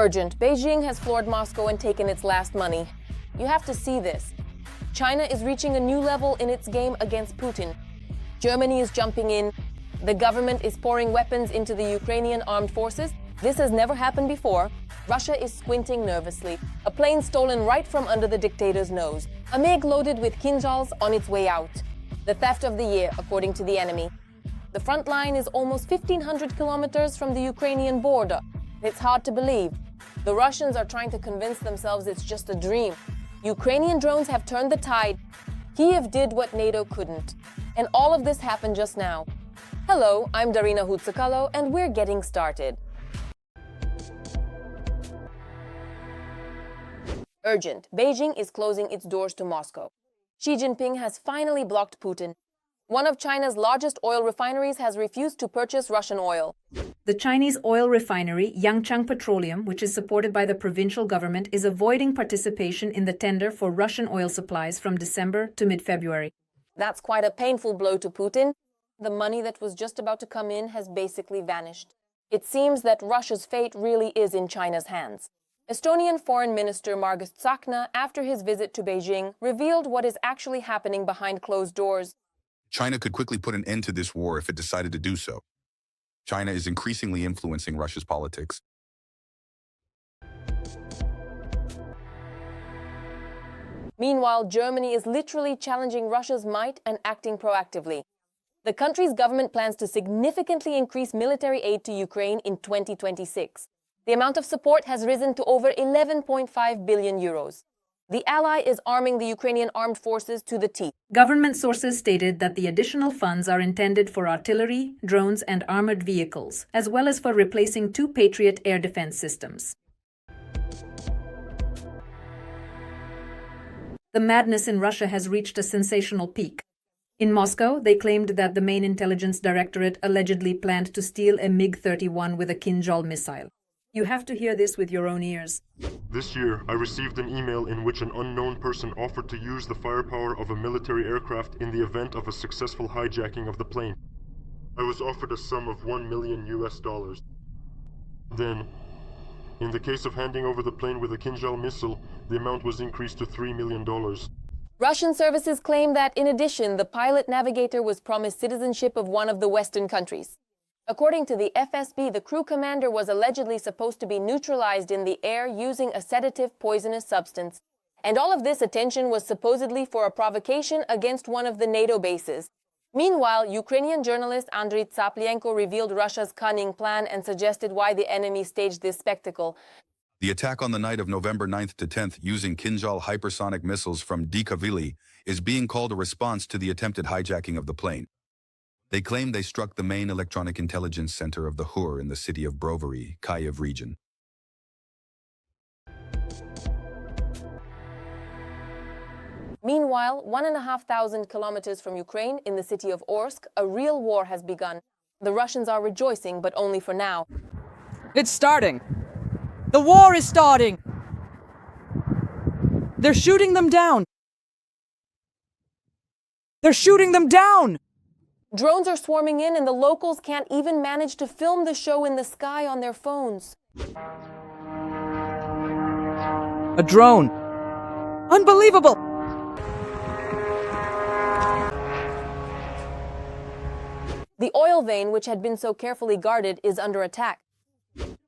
Urgent. Beijing has floored Moscow and taken its last money. You have to see this. China is reaching a new level in its game against Putin. Germany is jumping in. The government is pouring weapons into the Ukrainian armed forces. This has never happened before. Russia is squinting nervously. A plane stolen right from under the dictator's nose. A MiG loaded with Kinzhals on its way out. The theft of the year, according to the enemy. The front line is almost 1,500 kilometers from the Ukrainian border. It's hard to believe. The Russians are trying to convince themselves it's just a dream. Ukrainian drones have turned the tide. Kyiv did what NATO couldn't. And all of this happened just now. Hello, I'm Darina Hutsakalo, and we're getting started. Urgent. Beijing is closing its doors to Moscow. Xi Jinping has finally blocked Putin. One of China's largest oil refineries has refused to purchase Russian oil. The Chinese oil refinery Yangchang Petroleum, which is supported by the provincial government, is avoiding participation in the tender for Russian oil supplies from December to mid-February. That's quite a painful blow to Putin. The money that was just about to come in has basically vanished. It seems that Russia's fate really is in China's hands. Estonian Foreign Minister Margus Tsahkna, after his visit to Beijing, revealed what is actually happening behind closed doors. China could quickly put an end to this war if it decided to do so. China is increasingly influencing Russia's politics. Meanwhile, Germany is literally challenging Russia's might and acting proactively. The country's government plans to significantly increase military aid to Ukraine in 2026. The amount of support has risen to over 11.5 billion euros. The ally is arming the Ukrainian armed forces to the teeth. Government sources stated that the additional funds are intended for artillery, drones, and armored vehicles, as well as for replacing 2 Patriot air defense systems. The madness in Russia has reached a sensational peak. In Moscow, they claimed that the main intelligence directorate allegedly planned to steal a MiG-31 with a Kinzhal missile. You have to hear this with your own ears. This year, I received an email in which an unknown person offered to use the firepower of a military aircraft in the event of a successful hijacking of the plane. I was offered a sum of $1 million. Then, in the case of handing over the plane with a Kinzhal missile, the amount was increased to $3 million. Russian services claim that, in addition, the pilot navigator was promised citizenship of one of the Western countries. According to the FSB, the crew commander was allegedly supposed to be neutralized in the air using a sedative poisonous substance. And all of this attention was supposedly for a provocation against one of the NATO bases. Meanwhile, Ukrainian journalist Andriy Tsaplienko revealed Russia's cunning plan and suggested why the enemy staged this spectacle. The attack on the night of November 9th to 10th using Kinzhal hypersonic missiles from Dikavili is being called a response to the attempted hijacking of the plane. They claim they struck the main electronic intelligence center of the HUR in the city of Brovary, Kyiv region. Meanwhile, 1,500 kilometers from Ukraine, in the city of Orsk, a real war has begun. The Russians are rejoicing, but only for now. It's starting! The war is starting! They're shooting them down! They're shooting them down! Drones are swarming in, and the locals can't even manage to film the show in the sky on their phones. A drone! Unbelievable! The oil vein, which had been so carefully guarded, is under attack.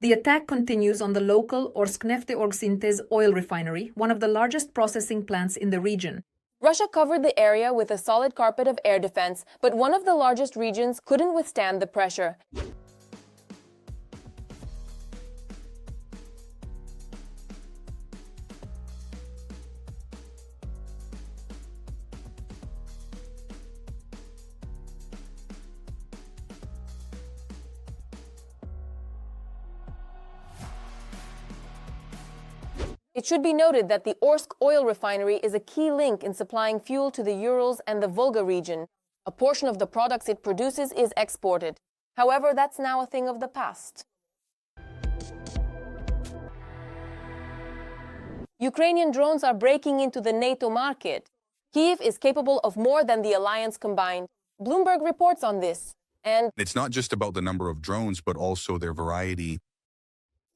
The attack continues on the local Orsknefteorgsynthez oil refinery, one of the largest processing plants in the region. Russia covered the area with a solid carpet of air defense, but one of the largest regions couldn't withstand the pressure. It should be noted that the Orsk oil refinery is a key link in supplying fuel to the Urals and the Volga region. A portion of the products it produces is exported. However, that's now a thing of the past. Ukrainian drones are breaking into the NATO market. Kyiv is capable of more than the alliance combined. Bloomberg reports on this. And it's not just about the number of drones, but also their variety.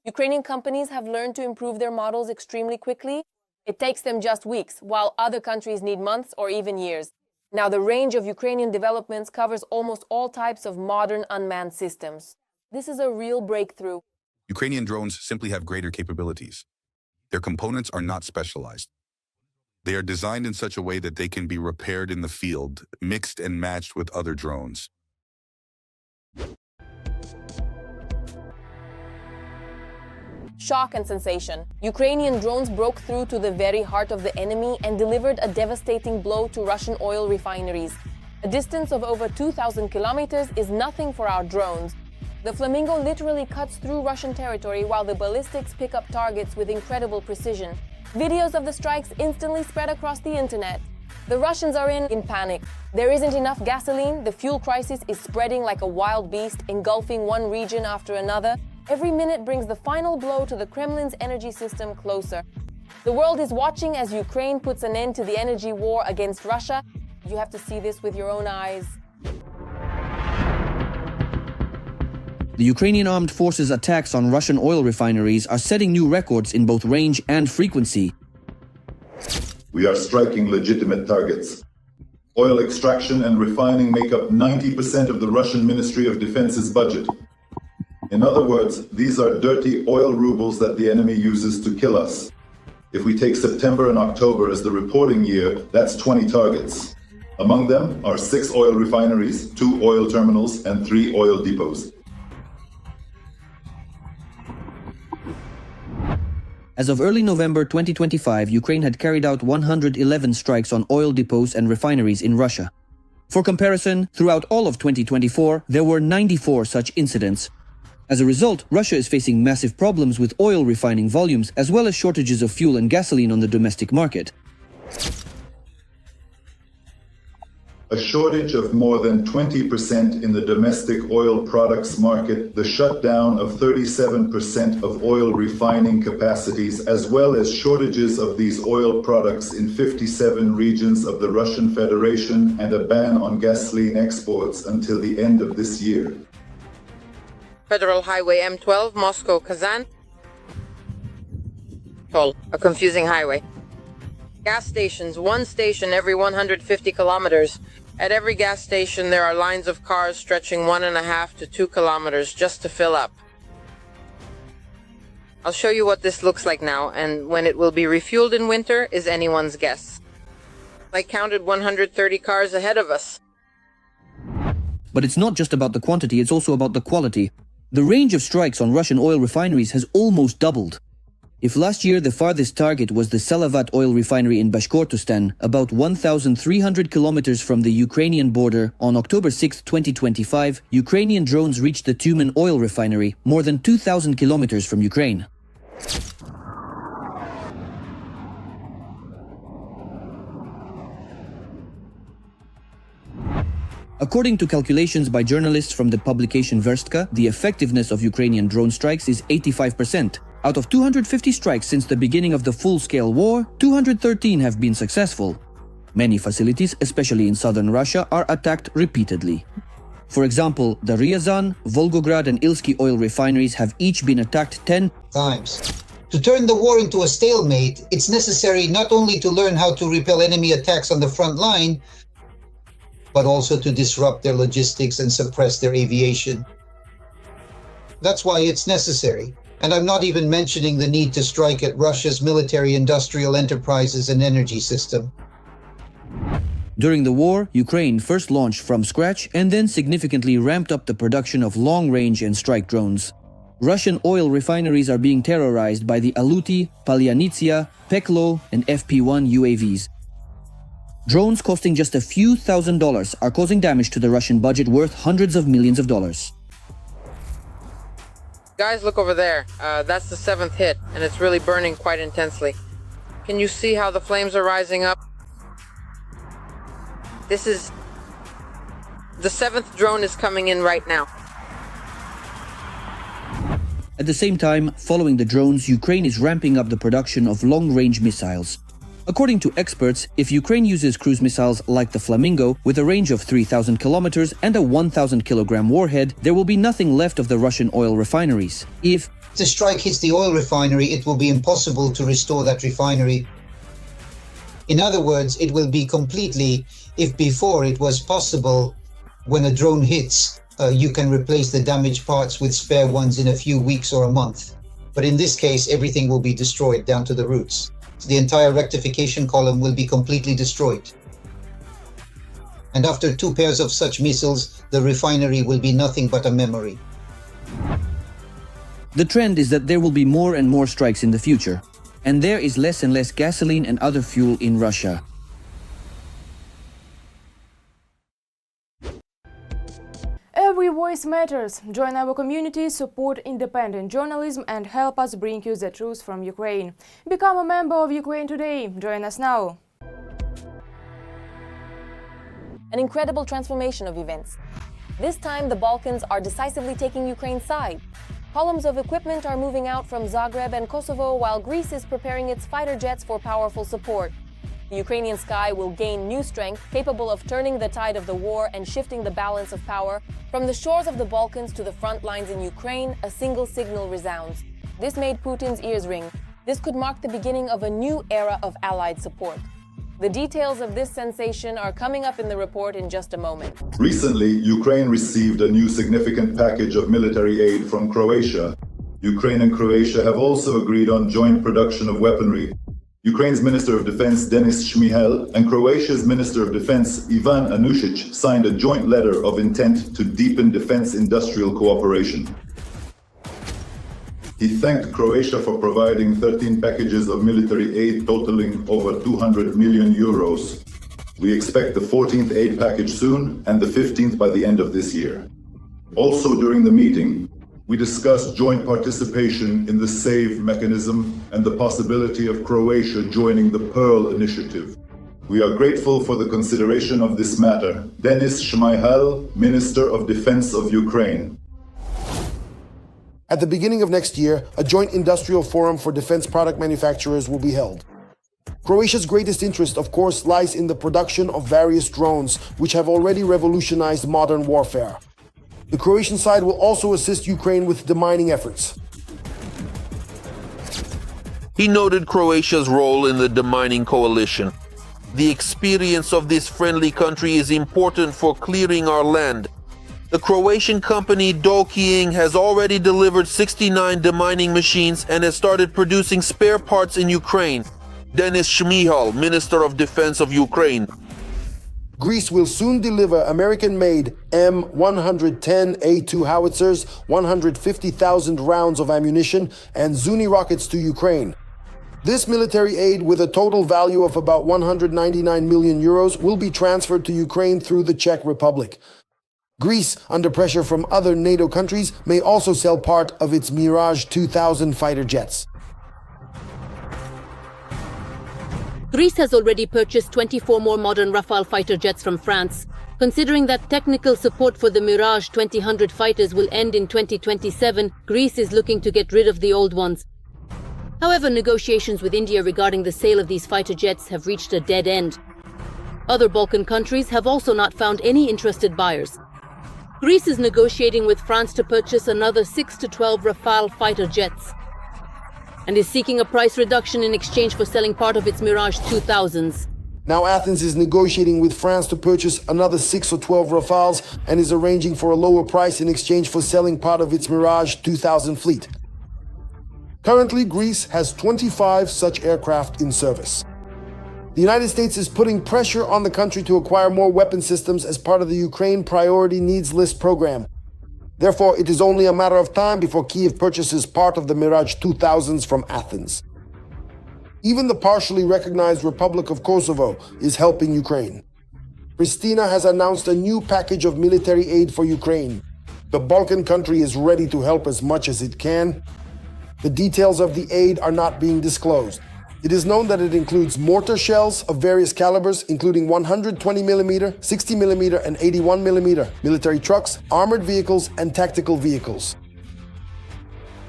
Ukrainian companies have learned to improve their models extremely quickly. It takes them just weeks, while other countries need months or even years. Now, the range of Ukrainian developments covers almost all types of modern unmanned systems. This is a real breakthrough. Ukrainian drones simply have greater capabilities. Their components are not specialized. They are designed in such a way that they can be repaired in the field, mixed and matched with other drones. Shock and sensation. Ukrainian drones broke through to the very heart of the enemy and delivered a devastating blow to Russian oil refineries. A distance of over 2,000 kilometers is nothing for our drones. The Flamingo literally cuts through Russian territory while the ballistics pick up targets with incredible precision. Videos of the strikes instantly spread across the internet. The Russians are in panic. There isn't enough gasoline, the fuel crisis is spreading like a wild beast, engulfing one region after another. Every minute brings the final blow to the Kremlin's energy system closer. The world is watching as Ukraine puts an end to the energy war against Russia. You have to see this with your own eyes. The Ukrainian armed forces' attacks on Russian oil refineries are setting new records in both range and frequency. We are striking legitimate targets. Oil extraction and refining make up 90% of the Russian Ministry of Defense's budget. In other words, these are dirty oil rubles that the enemy uses to kill us. If we take September and October as the reporting year, that's 20 targets. Among them are 6 oil refineries, 2 oil terminals, and 3 oil depots. As of early November 2025, Ukraine had carried out 111 strikes on oil depots and refineries in Russia. For comparison, throughout all of 2024, there were 94 such incidents. As a result, Russia is facing massive problems with oil refining volumes as well as shortages of fuel and gasoline on the domestic market. A shortage of more than 20% in the domestic oil products market, the shutdown of 37% of oil refining capacities, as well as shortages of these oil products in 57 regions of the Russian Federation, and a ban on gasoline exports until the end of this year. Federal Highway M12, Moscow, Kazan. Toll, a confusing highway. Gas stations, one station every 150 kilometers. At every gas station, there are lines of cars stretching 1.5 to 2 kilometers just to fill up. I'll show you what this looks like now, and when it will be refueled in winter is anyone's guess. I counted 130 cars ahead of us. But it's not just about the quantity, it's also about the quality. The range of strikes on Russian oil refineries has almost doubled. If last year the farthest target was the Salavat oil refinery in Bashkortostan, about 1,300 kilometers from the Ukrainian border, on October 6, 2025, Ukrainian drones reached the Tyumen oil refinery, more than 2,000 kilometers from Ukraine. According to calculations by journalists from the publication Verstka, the effectiveness of Ukrainian drone strikes is 85%. Out of 250 strikes since the beginning of the full-scale war, 213 have been successful. Many facilities, especially in southern Russia, are attacked repeatedly. For example, the Ryazan, Volgograd and Ilsky oil refineries have each been attacked 10 times. To turn the war into a stalemate, it's necessary not only to learn how to repel enemy attacks on the front line, but also to disrupt their logistics and suppress their aviation. That's why it's necessary. And I'm not even mentioning the need to strike at Russia's military-industrial enterprises and energy system. During the war, Ukraine first launched from scratch and then significantly ramped up the production of long-range and strike drones. Russian oil refineries are being terrorized by the Aluty, Palyanitsia, Peklo and FP-1 UAVs. Drones costing just a few $1,000s are causing damage to the Russian budget worth hundreds of millions of dollars. Guys, look over there. That's the 7th hit, and it's really burning quite intensely. Can you see how the flames are rising up? This is... the 7th drone is coming in right now. At the same time, following the drones, Ukraine is ramping up the production of long-range missiles. According to experts, if Ukraine uses cruise missiles like the Flamingo with a range of 3,000 kilometers and a 1,000 kilogram warhead, there will be nothing left of the Russian oil refineries. If the strike hits the oil refinery, it will be impossible to restore that refinery. In other words, it will be completely, if before it was possible, when a drone hits, you can replace the damaged parts with spare ones in a few weeks or a month. But in this case, everything will be destroyed down to the roots. The entire rectification column will be completely destroyed. And after 2 pairs of such missiles, the refinery will be nothing but a memory. the trend is that there will be more and more strikes in the future, and there is less and less gasoline and other fuel in Russia. Every voice matters. Join our community, support independent journalism and help us bring you the truth from Ukraine. Become a member of Ukraine Today. Join us now. An incredible transformation of events. This time, the Balkans are decisively taking Ukraine's side. Columns of equipment are moving out from Zagreb and Kosovo, while Greece is preparing its fighter jets for powerful support. The Ukrainian sky will gain new strength, capable of turning the tide of the war and shifting the balance of power. From the shores of the Balkans to the front lines in Ukraine, a single signal resounds. This made Putin's ears ring. This could mark the beginning of a new era of Allied support. The details of this sensation are coming up in the report in just a moment. Recently, Ukraine received a new significant package of military aid from Croatia. Ukraine and Croatia have also agreed on joint production of weaponry. Ukraine's Minister of Defense Denis Shmyhal and Croatia's Minister of Defense Ivan Anušić signed a joint letter of intent to deepen defense industrial cooperation. He thanked Croatia for providing 13 packages of military aid totaling over 200 million euros. We expect the 14th aid package soon and the 15th by the end of this year. Also during the meeting, we discussed joint participation in the SAVE mechanism and the possibility of Croatia joining the Pearl initiative. We are grateful for the consideration of this matter. Denis Shmyhal, Minister of Defense of Ukraine. At the beginning of next year, a joint industrial forum for defense product manufacturers will be held. Croatia's greatest interest, of course, lies in the production of various drones, which have already revolutionized modern warfare. The Croatian side will also assist Ukraine with demining efforts. He noted Croatia's role in the demining coalition. The experience of this friendly country is important for clearing our land. The Croatian company Dolkying has already delivered 69 demining machines and has started producing spare parts in Ukraine. Denis Shmyhal, Minister of Defense of Ukraine. Greece will soon deliver American-made M110A2 howitzers, 150,000 rounds of ammunition, and Zuni rockets to Ukraine. This military aid, with a total value of about 199 million euros, will be transferred to Ukraine through the Czech Republic. Greece, under pressure from other NATO countries, may also sell part of its Mirage 2000 fighter jets. Greece has already purchased 24 more modern Rafale fighter jets from France. Considering that technical support for the Mirage 2000 fighters will end in 2027, Greece is looking to get rid of the old ones. However, negotiations with India regarding the sale of these fighter jets have reached a dead end. Other Balkan countries have also not found any interested buyers. Greece is negotiating with France to purchase another 6 to 12 Rafale fighter jets, and is seeking a price reduction in exchange for selling part of its Mirage 2000s. Now Athens is negotiating with France to purchase another 6 or 12 Rafales and is arranging for a lower price in exchange for selling part of its Mirage 2000 fleet. Currently, Greece has 25 such aircraft in service. The United States is putting pressure on the country to acquire more weapon systems as part of the Ukraine Priority Needs List program. Therefore, it is only a matter of time before Kyiv purchases part of the Mirage 2000s from Athens. Even the partially recognized Republic of Kosovo is helping Ukraine. Pristina has announced a new package of military aid for Ukraine. The Balkan country is ready to help as much as it can. The details of the aid are not being disclosed. It is known that it includes mortar shells of various calibers, including 120mm, 60mm, and 81mm, military trucks, armored vehicles, and tactical vehicles.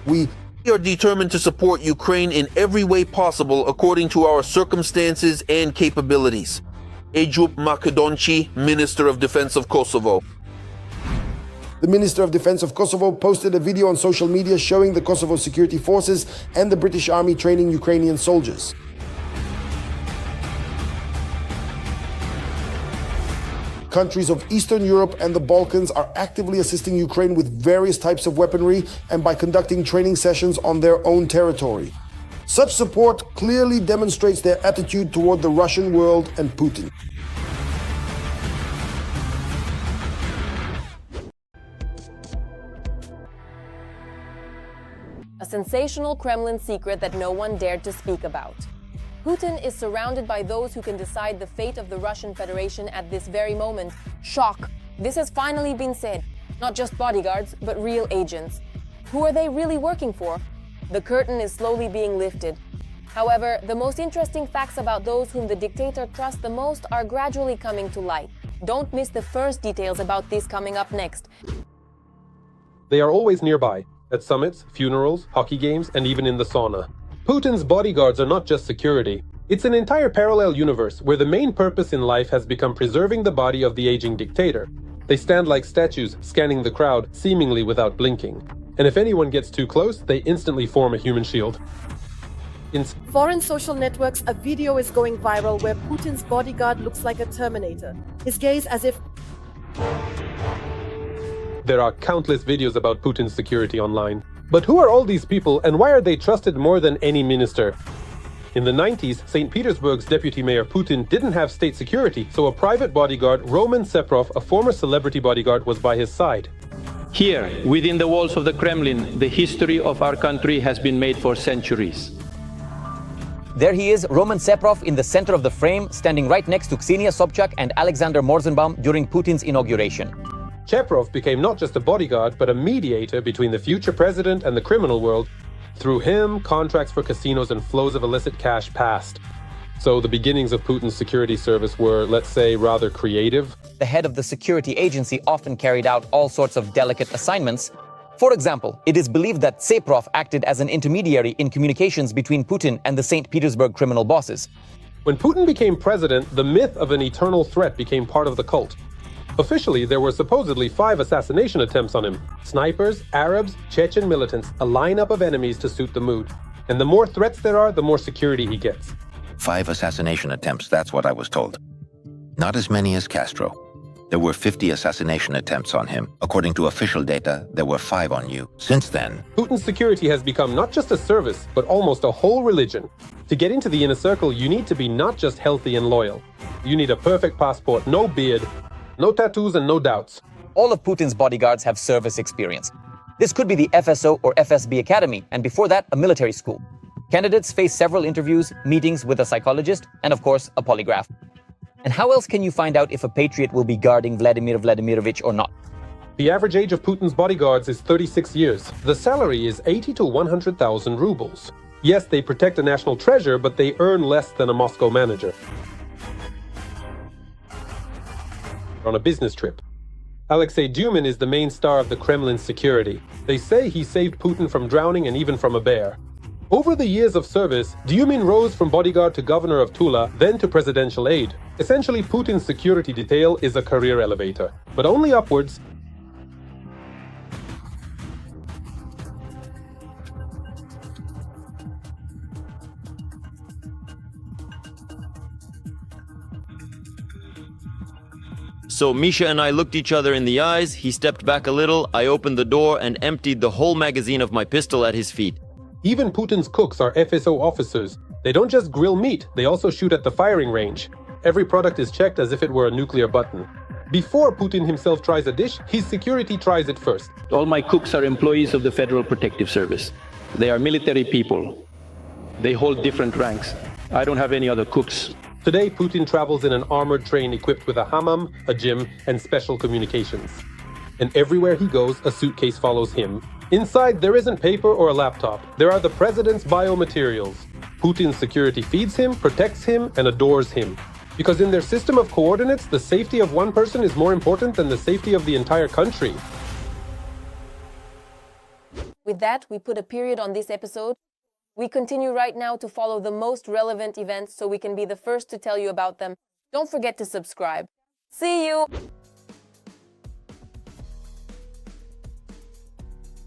We We are determined to support Ukraine in every way possible according to our circumstances and capabilities. Ejup Makedonci, Minister of Defense of Kosovo. The Minister of Defense of Kosovo posted a video on social media showing the Kosovo security forces and the British Army training Ukrainian soldiers. Countries of Eastern Europe and the Balkans are actively assisting Ukraine with various types of weaponry and by conducting training sessions on their own territory. Such support clearly demonstrates their attitude toward the Russian world and Putin. A sensational Kremlin secret that no one dared to speak about. Putin is surrounded by those who can decide the fate of the Russian Federation at this very moment. Shock! This has finally been said. Not just bodyguards, but real agents. Who are they really working for? The curtain is slowly being lifted. However, the most interesting facts about those whom the dictator trusts the most are gradually coming to light. Don't miss the first details about this coming up next. They are always nearby. At summits, funerals, hockey games, and even in the sauna. Putin's bodyguards are not just security. It's an entire parallel universe where the main purpose in life has become preserving the body of the aging dictator. They stand like statues, scanning the crowd, seemingly without blinking. And if anyone gets too close, they instantly form a human shield. In foreign social networks, a video is going viral where Putin's bodyguard looks like a Terminator. His gaze as if... There are countless videos about Putin's security online. But who are all these people and why are they trusted more than any minister? In the 90s, St. Petersburg's deputy mayor Putin didn't have state security, so a private bodyguard, Roman Seprov, a former celebrity bodyguard, was by his side. Here, within the walls of the Kremlin, the history of our country has been made for centuries. There he is, Roman Seprov, in the center of the frame, standing right next to Ksenia Sobchak and Alexander Morzenbaum during Putin's inauguration. Cheprov became not just a bodyguard, but a mediator between the future president and the criminal world. Through him, contracts for casinos and flows of illicit cash passed. So the beginnings of Putin's security service were, let's say, rather creative. The head of the security agency often carried out all sorts of delicate assignments. For example, it is believed that Seprov acted as an intermediary in communications between Putin and the St. Petersburg criminal bosses. When Putin became president, the myth of an eternal threat became part of the cult. Officially, there were supposedly 5 assassination attempts on him. Snipers, Arabs, Chechen militants, a lineup of enemies to suit the mood. And the more threats there are, the more security he gets. 5 assassination attempts, that's what I was told. Not as many as Castro. There were 50 assassination attempts on him. According to official data, there were 5 on you. Since then, Putin's security has become not just a service, but almost a whole religion. To get into the inner circle, you need to be not just healthy and loyal. You need a perfect passport, no beard, no tattoos and no doubts. All of Putin's bodyguards have service experience. This could be the FSO or FSB Academy, and before that, a military school. Candidates face several interviews, meetings with a psychologist, and of course, a polygraph. And how else can you find out if a patriot will be guarding Vladimir Vladimirovich or not? The average age of Putin's bodyguards is 36 years. The salary is 80 to 100,000 rubles. Yes, they protect a national treasure, but they earn less than a Moscow manager. On a business trip. Alexei Dumin is the main star of the Kremlin's security. They say he saved Putin from drowning and even from a bear. Over the years of service, Dumin rose from bodyguard to governor of Tula, then to presidential aide. Essentially, Putin's security detail is a career elevator, but only upwards. So Misha and I looked each other in the eyes, he stepped back a little, I opened the door and emptied the whole magazine of my pistol at his feet. Even Putin's cooks are FSO officers. They don't just grill meat, they also shoot at the firing range. Every product is checked as if it were a nuclear button. Before Putin himself tries a dish, his security tries it first. All my cooks are employees of the Federal Protective Service. They are military people. They hold different ranks. I don't have any other cooks. Today, Putin travels in an armored train equipped with a hammam, a gym, and special communications. And everywhere he goes, a suitcase follows him. Inside, there isn't paper or a laptop. There are the president's biomaterials. Putin's security feeds him, protects him, and adores him. Because in their system of coordinates, the safety of one person is more important than the safety of the entire country. With that, we put a period on this episode. We continue right now to follow the most relevant events so we can be the first to tell you about them. Don't forget to subscribe. See you!